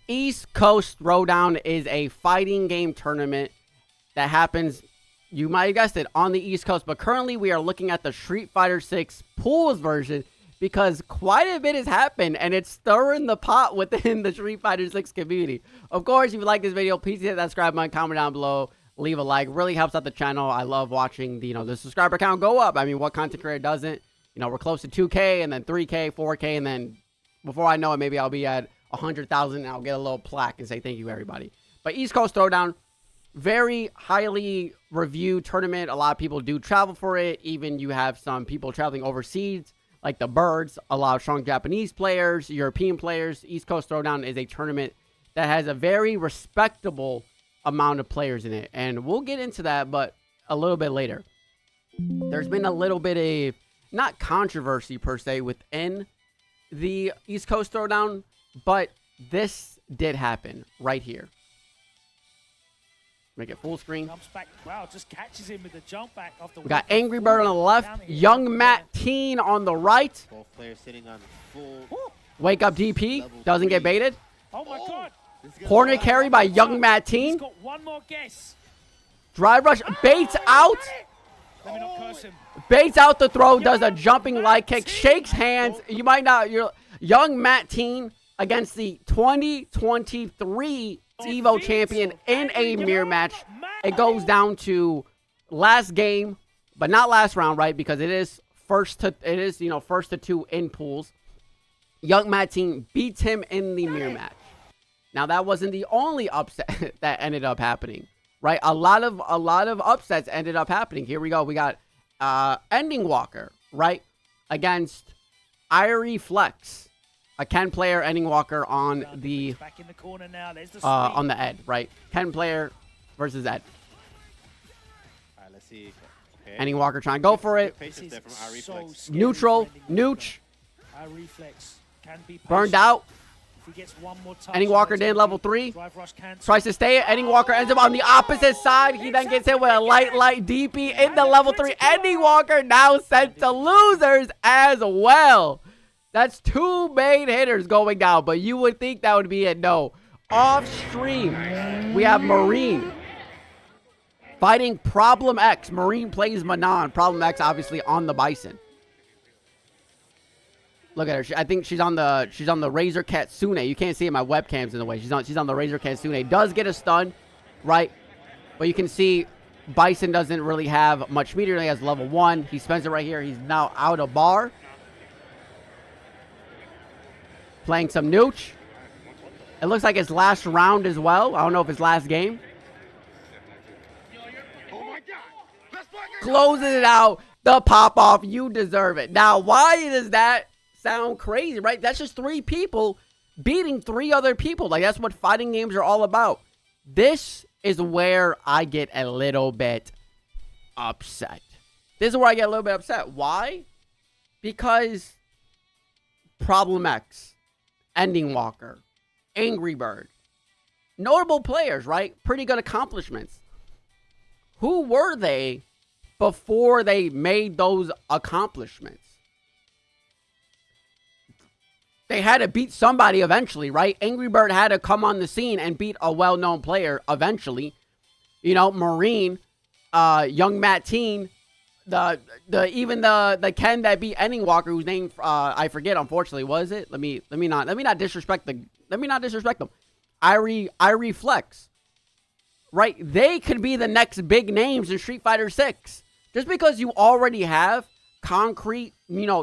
East Coast Throwdown is a fighting game tournament that happens, you might have guessed it, on the East Coast. But currently we are looking at the Street Fighter 6 pools version because quite a bit has happened and it's stirring the pot within the Street Fighter 6 community. Of course, if you like this video, please hit that subscribe button, comment down below, leave a like. Really helps out the channel. I love watching the subscriber count go up. I mean, what content creator doesn't? We're close to 2K and then 3K, 4K, and then before I know it, maybe I'll be at 100,000 and I'll get a little plaque and say thank you, everybody. But East Coast Throwdown, very highly reviewed tournament. A lot of people do travel for it. Even you have some people traveling overseas, like the Birds, a lot of strong Japanese players, European players. East Coast Throwdown is a tournament that has a very respectable amount of players in it. And we'll get into that, but a little bit later. There's been a little bit of, not controversy per se, within the East Coast Throwdown, but this did happen right here. Make it full screen. Jumps back. Wow, just catches him with the jump back off the. We got Angry Bird on the left, Young Matt Teen on the right. Both players sitting on full. Wake Up DP doesn't get baited. Oh my god. Corner carry by Young Matt Teen. He's got one more guess. Drive rush baits out. Let me not curse him. Baits out the throw, does a jumping light kick, shakes hands. You might not. You're Young Matt Teen against the 2023 Evo champion in a mirror match. It goes down to last game, but not last round, right? Because it is first to two in pools. Young Matt Teen beats him in the mirror match. Now that wasn't the only upset that ended up happening, right? A lot of upsets ended up happening. Here we go. We got Ending Walker, right, against Irie Flex. A Ken player, Ending Walker on the back in the corner now. There's the on the Ed, right? Ken player versus Ed. All right, let's see. Okay. Ending Walker trying to go for it. Neutral, Nooch. Reflex can be Burned out. If he gets one more touch, Ending Walker did level 3. Drive rush cancel. Tries to stay it. Ending Walker ends up on the opposite side. He then gets hit with a light DP in the level 3. Ending Walker now sent to losers as well. That's 2 main hitters going down, but you would think that would be it. No. Off stream, we have Marine fighting Problem X. Marine plays Manon. Problem X obviously on the Bison. Look at her. I think she's on the Razor Katsune. You can't see it. My webcam's in the way. She's on the Razor Katsune. Does get a stun, right? But you can see Bison doesn't really have much meter. He has level 1. He spends it right here. He's now out of bar. Playing some Nooch. It looks like his last round as well. I don't know if it's last game. Closes it out. The pop-off. You deserve it. Now, why does that sound crazy, right? That's just 3 people beating 3 other people. Like, that's what fighting games are all about. This is where I get a little bit upset. This is where I get a little bit upset. Why? Because Problem X, Ending Walker, Angry Bird, notable players, right? Pretty good accomplishments. Who were they before they made those accomplishments? They had to beat somebody eventually, right? Angry Bird had to come on the scene and beat a well-known player eventually. Marine, Young Matt Teen, even the Ken that beat Ending Walker, whose name I forget, unfortunately, was it? Let me not disrespect them. Irie Flex, right? They could be the next big names in Street Fighter 6. Just because you already have concrete,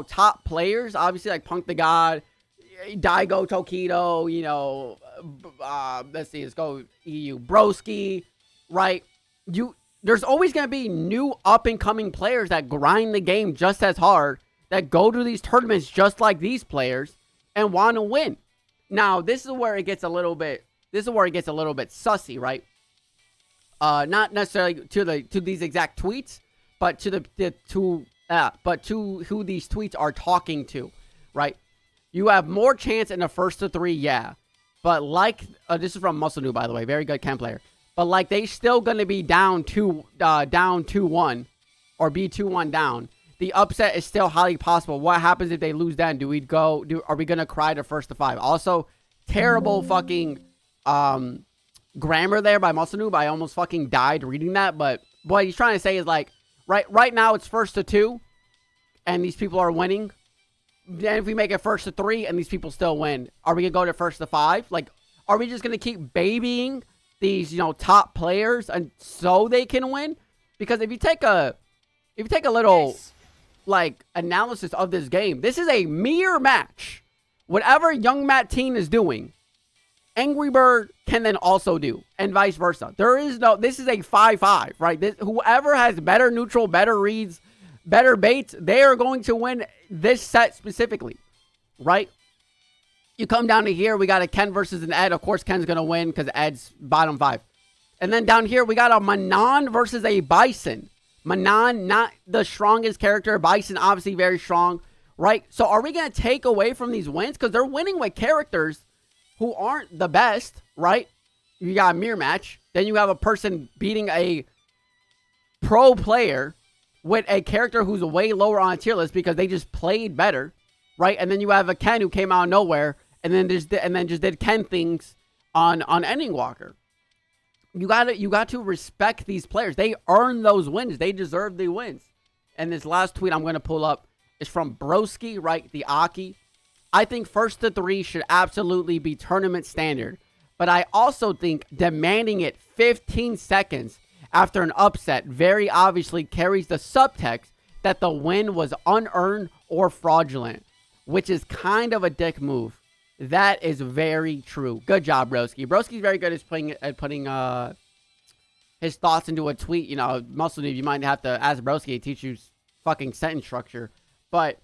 top players, obviously like Punk the God, Daigo Tokido, let's see, let's go EU, Broski, right? There's always going to be new up-and-coming players that grind the game just as hard, that go to these tournaments just like these players and want to win. Now, this is where it gets a little bit sussy, right? Not necessarily to these exact tweets, but to who these tweets are talking to, right? You have more chance in the first of 3, yeah. But this is from Muscle New, by the way, very good Ken player. But they still gonna be down 2-1, or be 2-1 down. The upset is still highly possible. What happens if they lose then? Are we gonna cry to first to 5? Also, terrible fucking grammar there by Muscle Noob. I almost fucking died reading that, but what he's trying to say is like, right now it's 1st to 2, and these people are winning. Then if we make it 1st to 3 and these people still win, are we gonna go to 1st to 5? Like, are we just gonna keep babying these, you know, top players and so they can win? Because if you take a little like analysis of this game, this is a mirror match. Whatever Young Matt Teen is doing, Angry Bird can then also do, and vice versa. This is a 5-5, right? Whoever has better neutral, better reads, better baits, they are going to win this set specifically, right? You come down to here, we got a Ken versus an Ed. Of course, Ken's going to win because Ed's bottom 5. And then down here, we got a Manon versus a Bison. Manon, not the strongest character. Bison, obviously very strong, right? So are we going to take away from these wins? Because they're winning with characters who aren't the best, right? You got a mirror match. Then you have a person beating a pro player with a character who's way lower on a tier list because they just played better, right? And then you have a Ken who came out of nowhere and then just did Ken things on Ending Walker. You got to respect these players. They earn those wins. They deserve the wins. And this last tweet I'm going to pull up is from Broski, right? The Aki. I think 1st to 3 should absolutely be tournament standard. But I also think demanding it 15 seconds after an upset very obviously carries the subtext that the win was unearned or fraudulent, which is kind of a dick move. That is very true. Good job, Broski. Broski's very good at putting his thoughts into a tweet. You know, Muscle Noob, you might have to ask Broski to teach you fucking sentence structure. But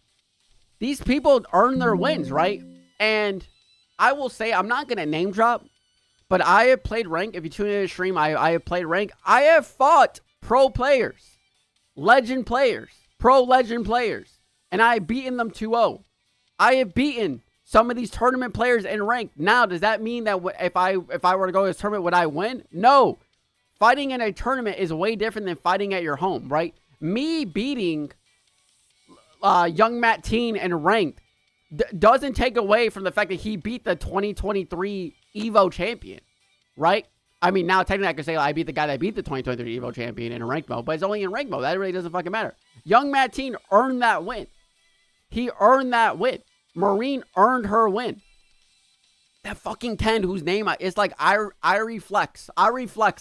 these people earn their wins, right? And I will say, I'm not going to name drop, but I have played rank. If you tune into the stream, I have played rank. I have fought pro players, legend players, pro legend players, and I have beaten them 2-0. I have beaten some of these tournament players in rank. Now, does that mean that if I were to go to this tournament, would I win? No. Fighting in a tournament is way different than fighting at your home, right? Me beating Young Matt Teen in ranked doesn't take away from the fact that he beat the 2023 Evo champion, right? I mean, now technically I could say I beat the guy that beat the 2023 Evo champion in a ranked mode, but it's only in ranked mode. That really doesn't fucking matter. Young Matt Teen earned that win. He earned that win. Marine earned her win. That fucking Ken, whose name it's like I reflex.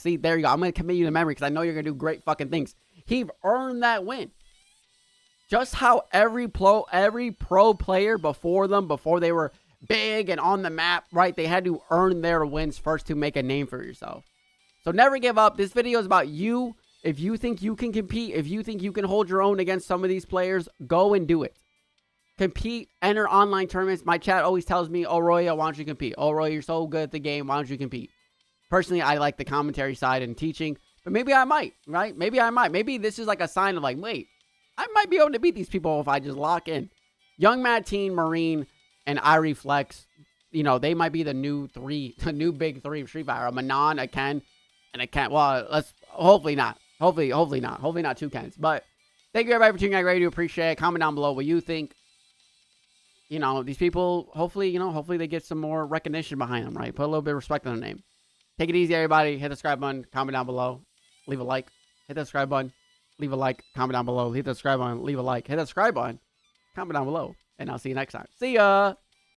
See, there you go. I'm going to commit you to memory because I know you're going to do great fucking things. He earned that win. Just how every pro player before they were big and on the map, right? They had to earn their wins first to make a name for yourself. So never give up. This video is about you. If you think you can compete, if you think you can hold your own against some of these players, go and do it. Compete, enter online tournaments. My chat always tells me, oh, Roya, why don't you compete? Oh, Roya, you're so good at the game. Why don't you compete? Personally, I like the commentary side and teaching, but maybe I might, right? Maybe I might. Maybe this is like a sign of like, wait, I might be able to beat these people if I just lock in. Young Matt Teen, Marine, and Ireflex, you know, they might be the new big three of Street Fighter. A Manon, a Ken, and a Ken. Well, hopefully not. Hopefully not 2 Kens. But thank you everybody for tuning in. I really do appreciate it. Comment down below what you think. You know, these people, hopefully they get some more recognition behind them, right? Put a little bit of respect on their name. Take it easy, everybody. Hit the subscribe button. Comment down below. Leave a like. Hit the subscribe button. Leave a like. Comment down below. Hit the subscribe button. Leave a like. Hit the subscribe button. Comment down below. And I'll see you next time. See ya!